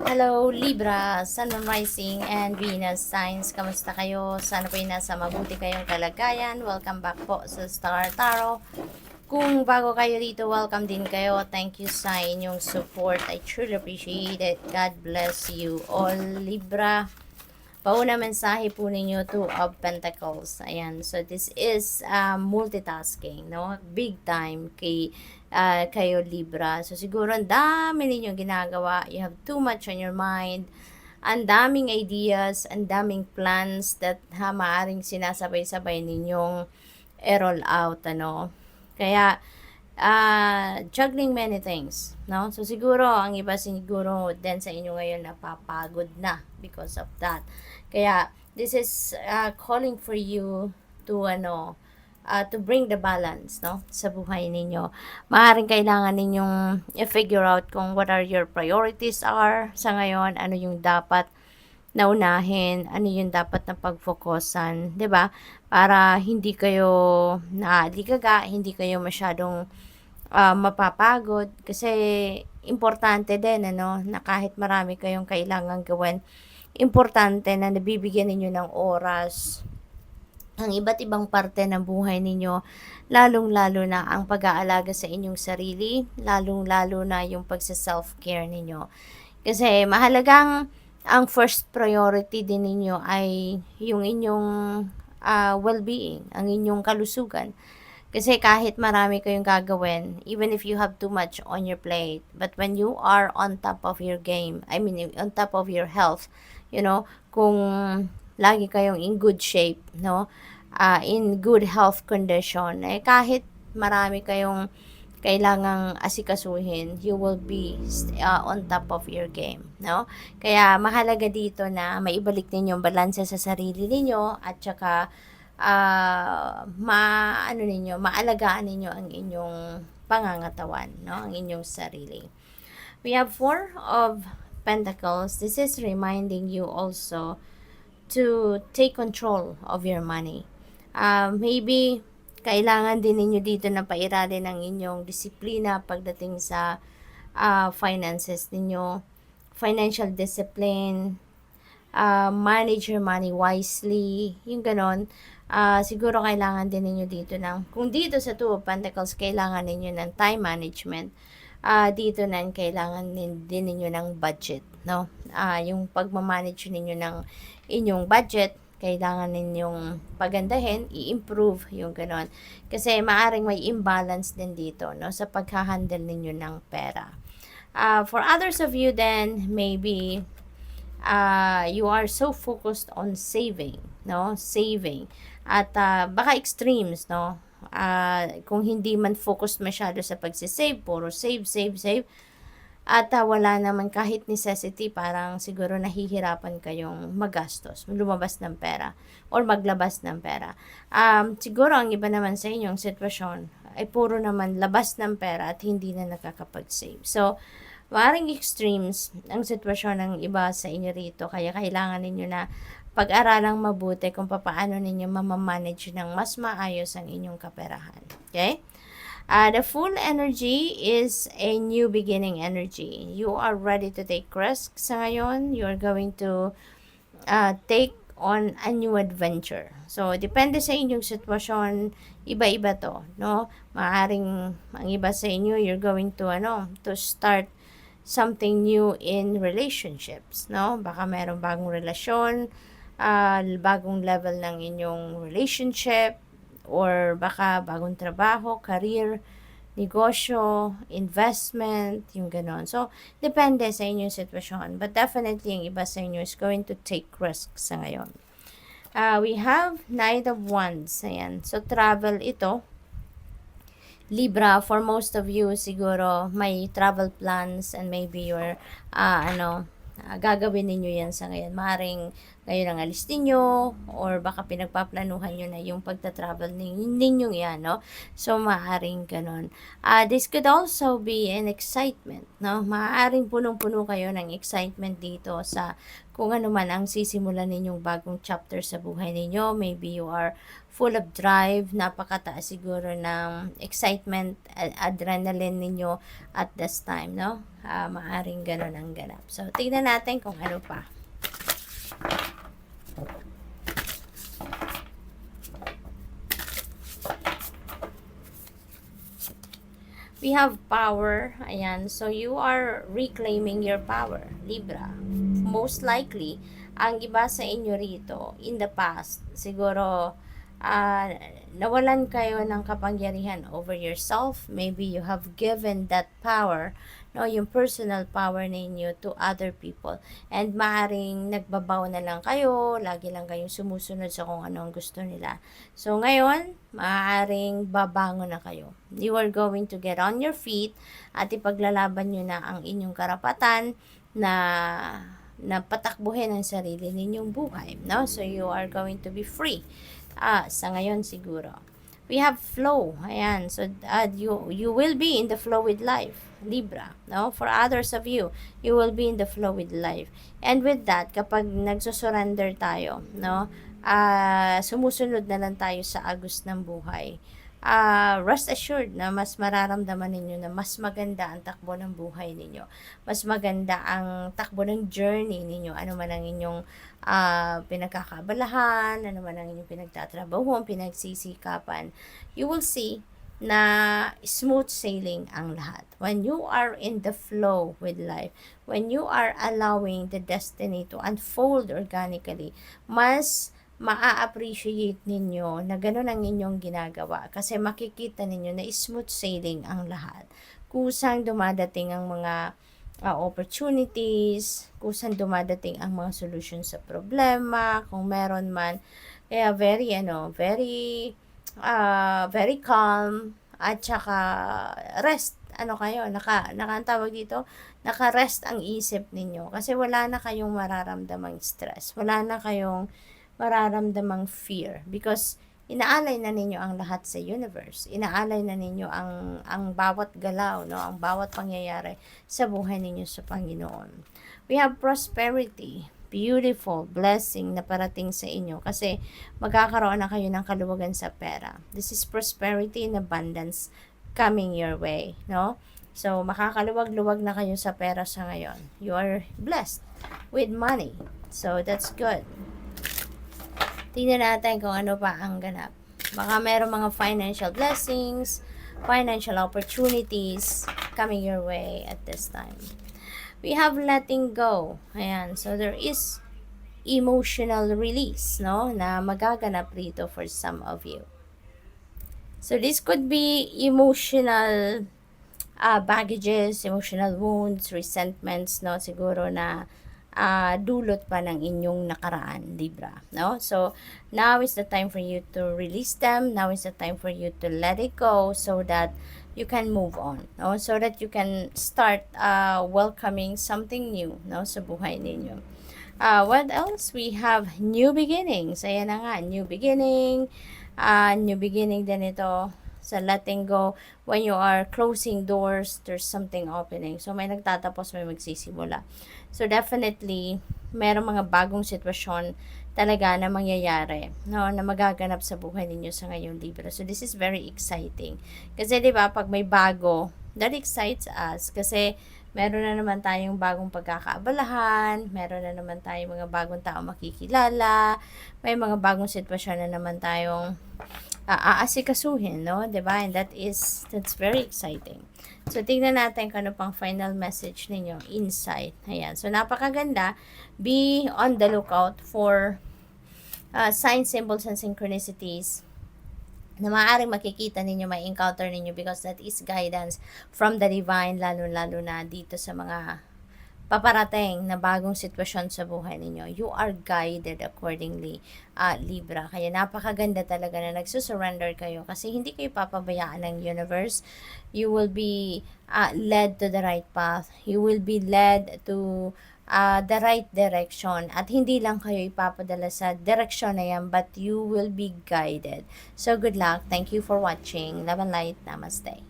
Hello Libra, Sun, Moon, Rising, and Venus signs. Kamusta kayo? Sana po nasa mabuti kayong kalagayan. Welcome back po sa Star Tarot. Kung bago kayo dito, welcome din kayo. Thank you sa inyong support. I truly appreciate it. God bless you all, Libra. Pauna mensahe po ninyo, Two of Pentacles. Ayan. So, this is multitasking, no? Big time kayo, Libra. So, siguro ang dami ninyong ginagawa. You have too much on your mind. Ang daming ideas, ang daming plans that maaring sinasabay-sabay ninyong roll out, ano? Kaya, juggling many things, no? So, siguro, ang iba siguro din sa inyo ngayon napapagod na because of that. Kaya, this is calling for you to, to bring the balance, no? Sa buhay ninyo. Maaaring kailangan ninyong i-figure out kung what are your priorities are sa ngayon, ano yung dapat naunahin, ano yung dapat na pag-focusan, 'di ba? Para hindi kayo naaligaga, hindi kayo masyadong mapapagod kasi importante din na kahit marami kayong kailangan gawin, importante na nabibigyan ninyo ng oras ang iba't ibang parte ng buhay ninyo, lalong-lalo na ang pag-aalaga sa inyong sarili, lalong-lalo na yung pagsa-self-care ninyo. Kasi mahalagang ang first priority din ninyo ay yung inyong well-being, ang inyong kalusugan. Kasi kahit marami kayong gagawin, even if you have too much on your plate, but when you are on top of your game, I mean, on top of your health, kung lagi kayong in good shape, in good health condition, kahit marami kayong kailangang asikasuhin, you will be on top of your game, no? Kaya mahalaga dito na maibalik ninyo ang balanse sa sarili ninyo at saka maalagaan ninyo ang inyong pangangatawan, no? Ang inyong sarili. We have Four of Pentacles. This is reminding you also to take control of your money. Maybe kailangan din ninyo dito na pairalin ang inyong disiplina pagdating sa finances ninyo, financial discipline, manage your money wisely, yung ganon. Siguro kailangan din ninyo dito kung dito sa Two of Pentacles, kailangan ninyo ng time management, dito na kailangan din ninyo ng budget, no? Yung pagmamanage ninyo ng inyong budget, kailangan ninyong pagandahin, i-improve yung ganon. Kasi maaring may imbalance din dito, no, sa paghahandle ninyo ng pera. For others of you then, maybe you are so focused on saving, no? Saving. At baka extremes, no? Kung hindi man focused masyado sa pagsisave, puro save, save, save, at wala naman kahit necessity, parang siguro nahihirapan kayong magastos, lumabas ng pera, or maglabas ng pera. Siguro ang iba naman sa inyong sitwasyon ay puro naman labas ng pera at hindi na nakakapag-save. So, maaaring extremes ang sitwasyon ng iba sa inyo rito, kaya kailangan ninyo na pag-aralang mabuti kung paano ninyo mamamanage ng mas maayos ang inyong kaperahan. Okay? The full energy is a new beginning energy. You are ready to take risks sa ngayon. You are going to take on a new adventure. So, depende sa inyong sitwasyon, iba-iba to, no? Maaring ang iba sa inyo, you're going to start something new in relationships, no? Baka merong bagong relasyon, bagong level ng inyong relationship, or baka bagong trabaho, career, negosyo, investment, yung ganon. So, depende sa inyong sitwasyon. But definitely, yung iba sa inyo is going to take risks sa ngayon. We have Knight of Wands. Ayan. So, travel ito. Libra, for most of you, siguro, may travel plans and maybe you're, gagawin ninyo yan sa ngayon. Maaaring ngayon ang alis ninyo, or baka pinagpaplanuhan nyo na yung pagta-travel ninyong yan, no? So, maaaring ganun. This could also be an excitement, no? Maaaring punong-puno kayo ng excitement dito sa kung ano man ang sisimulan ninyong bagong chapter sa buhay ninyo. Maybe you are full of drive, napakataas siguro ng excitement, adrenaline ninyo at this time, no? maaring ganun ang ganap. So, tignan natin kung ano pa. We have power. Ayan. So, you are reclaiming your power, Libra. Most likely, ang iba sa inyo rito, in the past, siguro, nawalan kayo ng kapangyarihan over yourself. Maybe you have given that power, no, yung personal power ninyo to other people. And maaring nagbabaw na lang kayo, lagi lang kayong sumusunod sa kung ano ang gusto nila. So, ngayon, maaaring babangon na kayo. You are going to get on your feet at ipaglalaban nyo na ang inyong karapatan na patakbuhin ang sarili ninyong buhay. No? So, you are going to be free. Sa ngayon siguro. We have flow. Ayan. So, you will be in the flow with life. Libra. No? For others of you, you will be in the flow with life. And with that, kapag nagsusurrender tayo, no? Sumusunod na lang tayo sa agos ng buhay. Rest assured na mas mararamdaman ninyo na mas maganda ang takbo ng buhay ninyo. Mas maganda ang takbo ng journey ninyo. Ano man ang inyong pinagkakabalahan, ano man ang inyong pinagtatrabahuan, pinagsisikapan. You will see na smooth sailing ang lahat. When you are in the flow with life, when you are allowing the destiny to unfold organically, mas maa-appreciate ninyo na ganun ang inyong ginagawa kasi makikita ninyo na smooth sailing ang lahat. Kusang dumadating ang mga opportunities, kusang dumadating ang mga solutions sa problema, kung meron man. Kaya very calm at saka rest. Ano kayo, nakantawag dito, naka-rest ang isip ninyo kasi wala na kayong mararamdamang stress. Wala na kayong mararamdamang fear because inaalay na ninyo ang lahat sa universe. Inaalay na ninyo ang bawat galaw, no, ang bawat pangyayari sa buhay ninyo sa Panginoon. We have prosperity, beautiful blessing na parating sa inyo kasi magkakaroon na kayo ng kaluwagan sa pera. This is prosperity and abundance coming your way, no? So, makakaluwag-luwag na kayo sa pera sa ngayon. You are blessed with money. So, that's good. Tingnan natin kung ano pa ang ganap. Baka meron mga financial blessings, financial opportunities coming your way at this time. We have letting go. Ayan. So, there is emotional release, no? Na magaganap rito for some of you. So, this could be emotional baggages, emotional wounds, resentments, no? Siguro na dulot pa ng inyong nakaraan, Libra, no? So, now is the time for you to release them. Now is the time for you to let it go so that you can move on, no? So that you can start welcoming something new, no? Sa buhay ninyo. What else? We have new beginnings. Ayan na nga, new beginning. New beginning din ito sa letting go. When you are closing doors, there's something opening. So, may nagtatapos, may magsisimula. So, definitely, merong mga bagong sitwasyon talaga na mangyayari, no, na magaganap sa buhay ninyo sa ngayong Libra. So, this is very exciting. Kasi, di ba, pag may bago, that excites us. Kasi, meron na naman tayong bagong pagkakaabalahan, meron na naman tayong mga bagong tao makikilala, may mga bagong sitwasyon na naman tayong aasikasuhin, no? Diba? And that's very exciting. So, tingnan natin kung ano pang final message ninyo, insight. Ayan. So, napakaganda. Be on the lookout for signs, symbols, and synchronicities na maaaring makikita ninyo, may encounter ninyo because that is guidance from the divine, lalo-lalo na dito sa mga paparating na bagong sitwasyon sa buhay ninyo. You are guided accordingly, Libra. Kaya napakaganda talaga na nagsusurrender kayo kasi hindi kayo papabayaan ng universe. You will be led to the right path. You will be led to the right direction. At hindi lang kayo ipapadala sa direksyon na yan, but you will be guided. So, good luck. Thank you for watching. Love and light. Namaste.